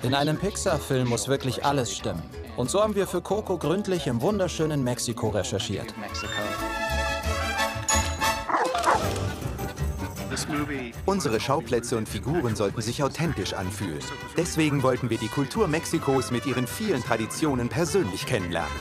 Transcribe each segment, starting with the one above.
In einem Pixar-Film muss wirklich alles stimmen. Und so haben wir für COCO gründlich im wunderschönen Mexiko recherchiert. Unsere Schauplätze und Figuren sollten sich authentisch anfühlen. Deswegen wollten wir die Kultur Mexikos mit ihren vielen Traditionen persönlich kennenlernen.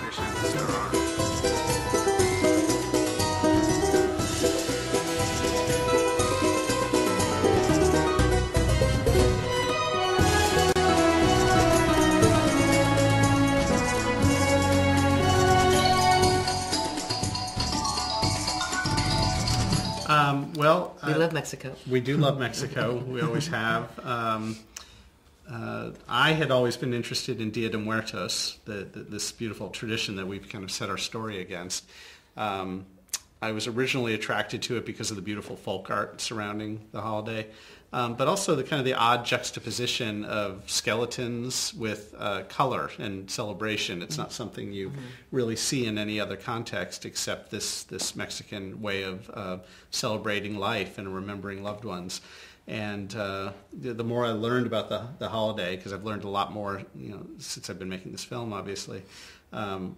We love Mexico. We do love Mexico. We always have. I had always been interested in Dia de Muertos, this beautiful tradition that we've kind of set our story against. I was originally attracted to it because of the beautiful folk art surrounding the holiday, but also the odd juxtaposition of skeletons with color and celebration. It's not something you really see in any other context except this Mexican way of celebrating life and remembering loved ones. And the more I learned about the holiday, because I've learned a lot more, since I've been making this film, obviously.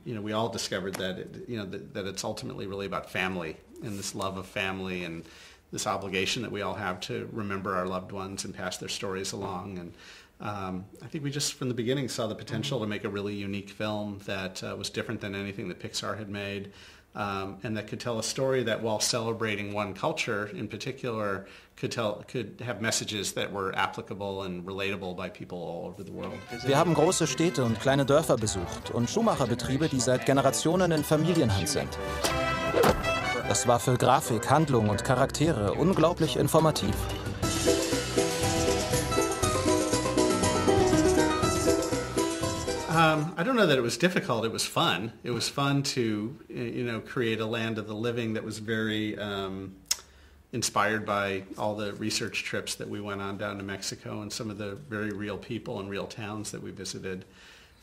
We all discovered that that it's ultimately really about family and this love of family and this obligation that we all have to remember our loved ones and pass their stories along. And I think we just from the beginning saw the potential to make a really unique film that was different than anything that Pixar had made, and that could tell a story that, while celebrating one culture in particular, could have messages that were applicable and relatable by people all over the world. Wir haben große Städte und kleine Dörfer besucht und Schuhmacherbetriebe, die seit Generationen in Familienhand sind. Das war für Grafik, Handlung und Charaktere unglaublich informativ. I don't know that it was difficult. It was fun. It was fun to, create a land of the living that was very inspired by all the research trips that we went on down to Mexico and some of the very real people and real towns that we visited.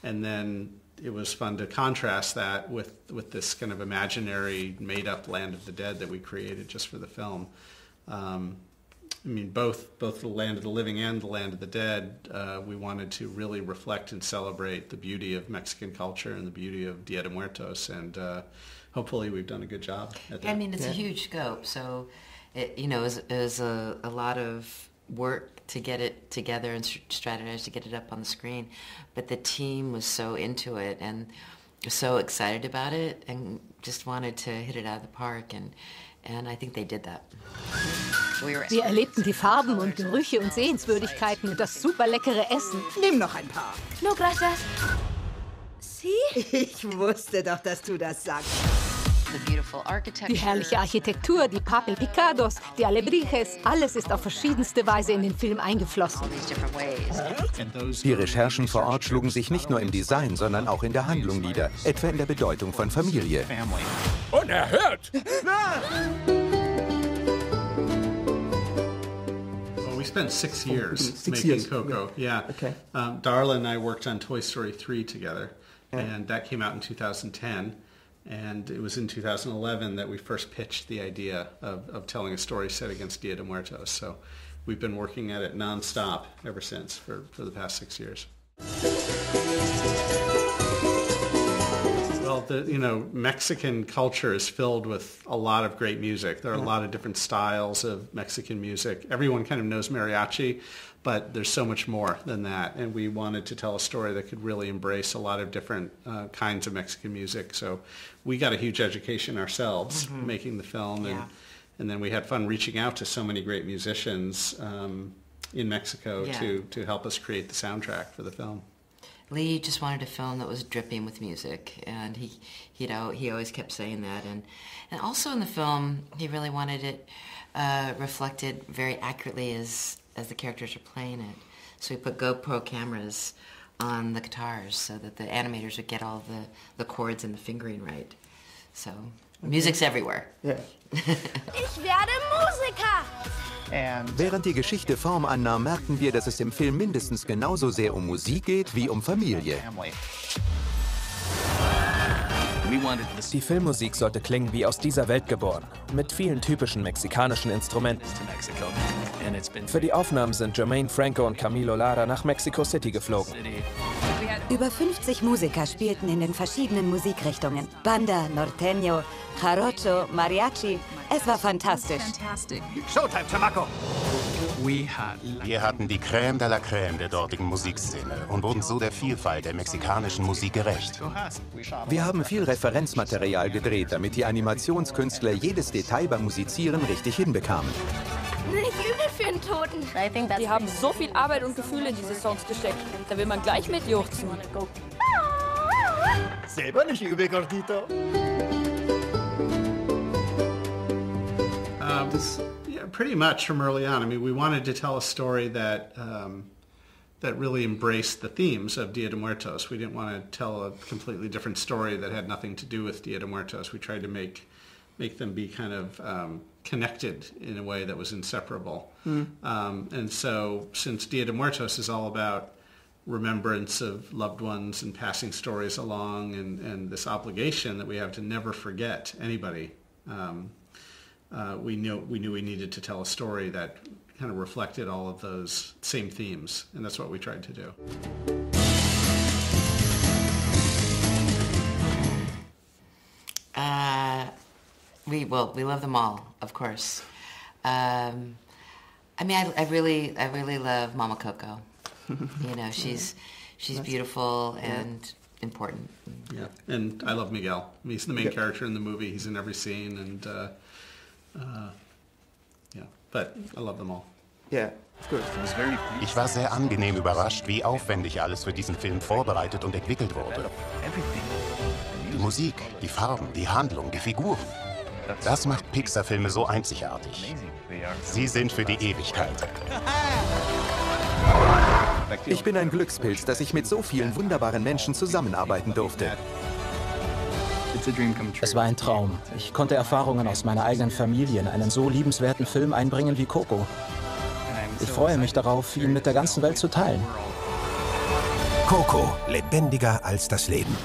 And then it was fun to contrast that with this kind of imaginary, made-up land of the dead that we created just for the film. Both the land of the living and the land of the dead, we wanted to really reflect and celebrate the beauty of Mexican culture and the beauty of Dia de Muertos, and hopefully we've done a good job at that. It's a huge scope, so it was a lot of work to get it together and strategize to get it up on the screen, but the team was so into it and so excited about it and just wanted to hit it out of the park, and I think they did that. Wir erlebten die Farben und Gerüche und Sehenswürdigkeiten und das super leckere Essen. Nimm noch ein paar. No, gracias. Sie? Ich wusste doch, dass du das sagst. Die herrliche Architektur, die Papel Picados, die Alebrijes, alles ist auf verschiedenste Weise in den Film eingeflossen. Die Recherchen vor Ort schlugen sich nicht nur im Design, sondern auch in der Handlung nieder, etwa in der Bedeutung von Familie. Unerhört! We spent 6 years making COCO. Yeah. Okay. Darla and I worked on Toy Story 3 together, and that came out in 2010. And it was in 2011 that we first pitched the idea of telling a story set against Dia de Muertos. So we've been working at it nonstop ever since for the past 6 years. Well, Mexican culture is filled with a lot of great music. There are a lot of different styles of Mexican music. Everyone kind of knows mariachi, but there's so much more than that. And we wanted to tell a story that could really embrace a lot of different kinds of Mexican music. So we got a huge education ourselves making the film. And then we had fun reaching out to so many great musicians in Mexico to help us create the soundtrack for the film. Lee just wanted a film that was dripping with music, and he always kept saying that. And also in the film, he really wanted it reflected very accurately as the characters are playing it. So we put GoPro cameras on the guitars so that the animators would get all the chords and the fingering right. So music's everywhere. Yeah. Ich werde Musiker! Während die Geschichte Form annahm, merkten wir, dass es im Film mindestens genauso sehr um Musik geht wie um Familie. Die Filmmusik sollte klingen wie aus dieser Welt geboren, mit vielen typischen mexikanischen Instrumenten. Für die Aufnahmen sind Jermaine Franco und Camilo Lara nach Mexico City geflogen. Über 50 Musiker spielten in den verschiedenen Musikrichtungen. Banda, Norteño, Jarocho, Mariachi. Es war fantastisch. Showtime, Chamaco! Wir hatten die Crème de la Crème der dortigen Musikszene und wurden so der Vielfalt der mexikanischen Musik gerecht. Wir haben viel Referenzmaterial gedreht, damit die Animationskünstler jedes Detail beim Musizieren richtig hinbekamen. Nicht übel für einen Toten. Die haben so viel Arbeit und Gefühl in diese Songs gesteckt. Da will man gleich mitjuchzen. Selber nicht übel, Gordito. Yeah, pretty much from early on. I mean, we wanted to tell a story that that really embraced the themes of Dia de Muertos. We didn't want to tell a completely different story that had nothing to do with Dia de Muertos. We tried to make them be kind of connected in a way that was inseparable. And so, since Dia de Muertos is all about remembrance of loved ones and passing stories along, and this obligation that we have to never forget anybody, we knew we needed to tell a story that kind of reflected all of those same themes, and that's what we tried to do. We love them all, of course. I mean, I really love Mama Coco. You know, she's beautiful and important. Yeah, and I love Miguel. He's the main character in the movie. He's in every scene, and yeah, but I love them all. Yeah, good. Ich war sehr angenehm überrascht, wie aufwendig alles für diesen Film vorbereitet und entwickelt wurde. Die Musik, die Farben, die Handlung, die Figuren. Das macht Pixar-Filme so einzigartig. Sie sind für die Ewigkeit. Ich bin ein Glückspilz, dass ich mit so vielen wunderbaren Menschen zusammenarbeiten durfte. Es war ein Traum. Ich konnte Erfahrungen aus meiner eigenen Familie in einen so liebenswerten Film einbringen wie COCO. Ich freue mich darauf, ihn mit der ganzen Welt zu teilen. COCO, lebendiger als das Leben.